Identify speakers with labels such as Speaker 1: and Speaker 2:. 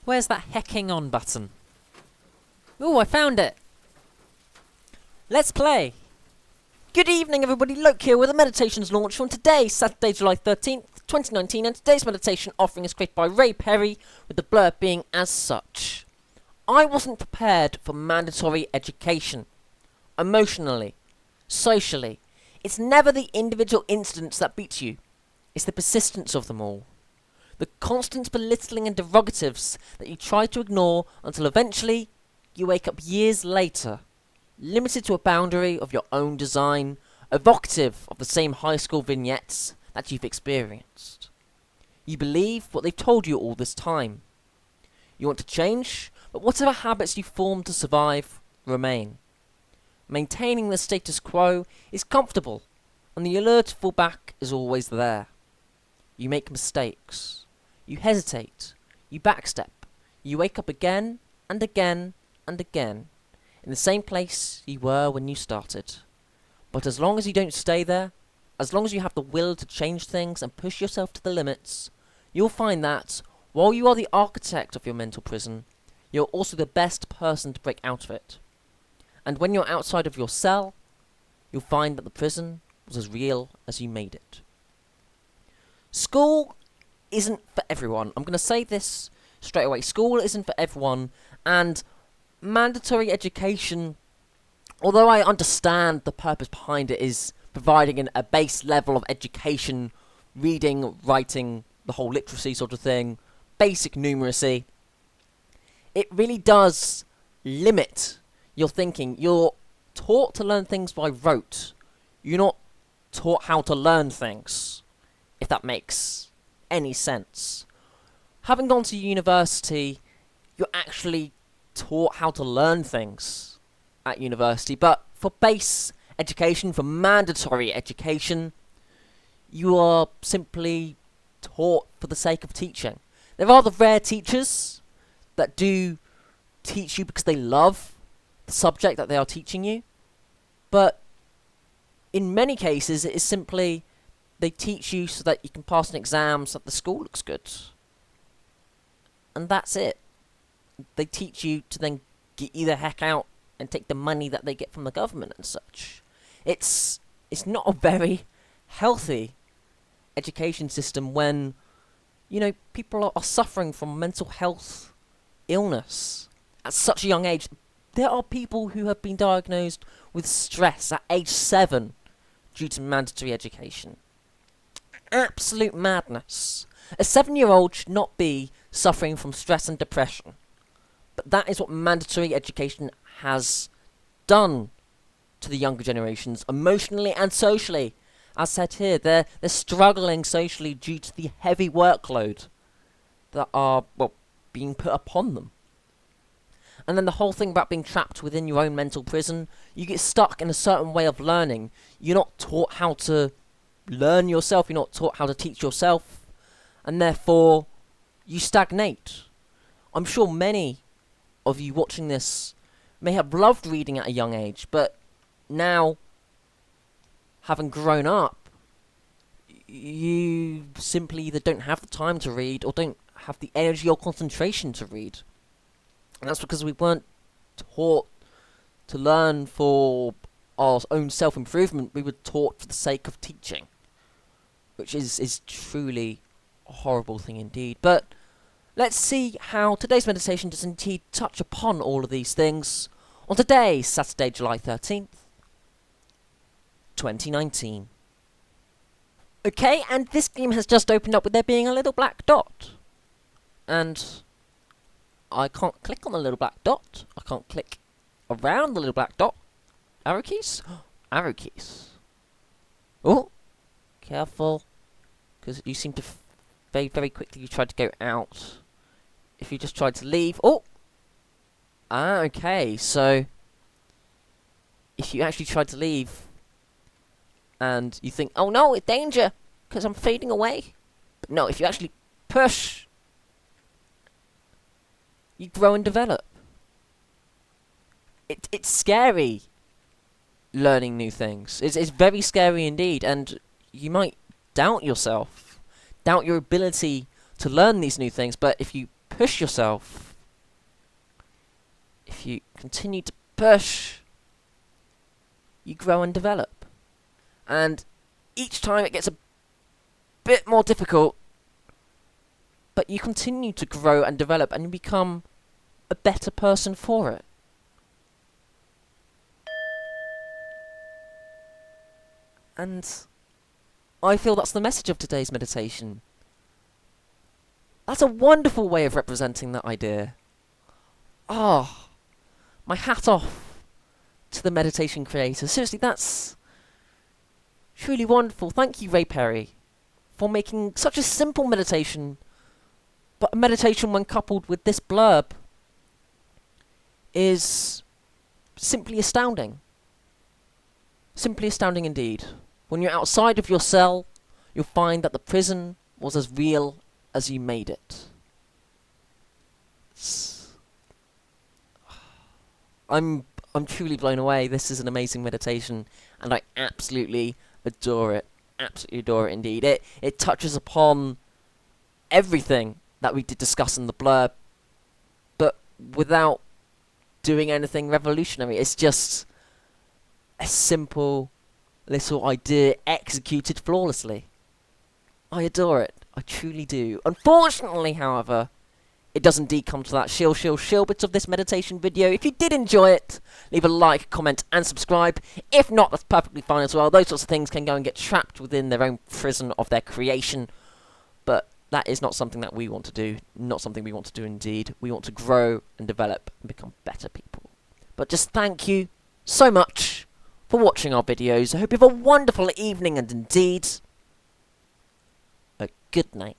Speaker 1: Where's that hecking on button? Ooh, I found it! Let's play! Good evening everybody, Loke here with a meditations launch on today, Saturday, July 13th, 2019, and today's meditation offering is created by Ray Perry, with the blurb being as such. I wasn't prepared for mandatory education. Emotionally. Socially. It's never the individual incidents that beat you. It's the persistence of them all. The constant belittling and derogatives that you try to ignore until eventually you wake up years later, limited to a boundary of your own design, evocative of the same high school vignettes that you've experienced. You believe what they've told you all this time. You want to change, but whatever habits you formed to survive remain. Maintaining the status quo is comfortable, and the allure to fall back is always there. You make mistakes. You hesitate. You backstep. You wake up again and again and again, in the same place you were when you started. But as long as you don't stay there, as long as you have the will to change things and push yourself to the limits, you'll find that, while you are the architect of your mental prison, you're also the best person to break out of it. And when you're outside of your cell, you'll find that the prison was as real as you made it. School isn't for everyone. I'm going to say this straight away. School isn't for everyone, and mandatory education, although I understand the purpose behind it is providing a base level of education, reading, writing, the whole literacy sort of thing, basic numeracy, it really does limit your thinking. You're taught to learn things by rote. You're not taught how to learn things, if that makes any sense. Having gone to university, you're actually taught how to learn things at university, but for base education, for mandatory education, you are simply taught for the sake of teaching. There are the rare teachers that do teach you because they love the subject that they are teaching you, but in many cases it is simply they teach you so that you can pass an exam so that the school looks good. And that's it. They teach you to then get you the heck out and take the money that they get from the government and such. It's not a very healthy education system when, you know, people are suffering from mental health illness at such a young age. There are people who have been diagnosed with stress at age 7 due to mandatory education. Absolute madness. A 7-year-old should not be suffering from stress and depression. But that is what mandatory education has done to the younger generations, emotionally and socially. As said here, they're struggling socially due to the heavy workload that are, well, being put upon them. And then the whole thing about being trapped within your own mental prison, you get stuck in a certain way of learning. You're not taught how to learn yourself, you're not taught how to teach yourself, and therefore you stagnate. I'm sure many of you watching this may have loved reading at a young age, but now, having grown up, you simply either don't have the time to read or don't have the energy or concentration to read. And that's because we weren't taught to learn for our own self-improvement. We were taught for the sake of teaching, which is truly a horrible thing indeed. But let's see how today's meditation does indeed touch upon all of these things on today, Saturday, July 13th, 2019. Okay, and this game has just opened up with there being a little black dot. And I can't click on the little black dot. I can't click around the little black dot. Arrow keys? Arrow keys. Oh, careful. Because you seem to very, very quickly you tried to go out. If you just tried to leave. Oh! Ah, okay. So, if you actually tried to leave, and you think, oh no, it's danger, because I'm fading away. But no, if you actually push, you grow and develop. It's scary, learning new things. It's very scary indeed, and you might doubt yourself, doubt your ability to learn these new things, but if you push yourself, if you continue to push, you grow and develop. And each time it gets a bit more difficult, but you continue to grow and develop, and you become a better person for it. And I feel that's the message of today's meditation. That's a wonderful way of representing that idea. Ah, my hat off to the meditation creator. Seriously, that's truly wonderful. Thank you, Ray Perry, for making such a simple meditation, but a meditation when coupled with this blurb is simply astounding. Simply astounding indeed. When you're outside of your cell, you'll find that the prison was as real as you made it. I'm truly blown away. This is an amazing meditation, and I absolutely adore it. Absolutely adore it indeed. It touches upon everything that we did discuss in the blurb, but without doing anything revolutionary. It's just a simple little idea executed flawlessly. I adore it. I truly do. Unfortunately, however, it does indeed come to that shill bit of this meditation video. If you did enjoy it, leave a like, comment, and subscribe. If not, that's perfectly fine as well. Those sorts of things can go and get trapped within their own prison of their creation. But that is not something that we want to do. Not something we want to do indeed. We want to grow and develop and become better people. But just thank you so much for watching our videos. I hope you have a wonderful evening, and indeed, a good night.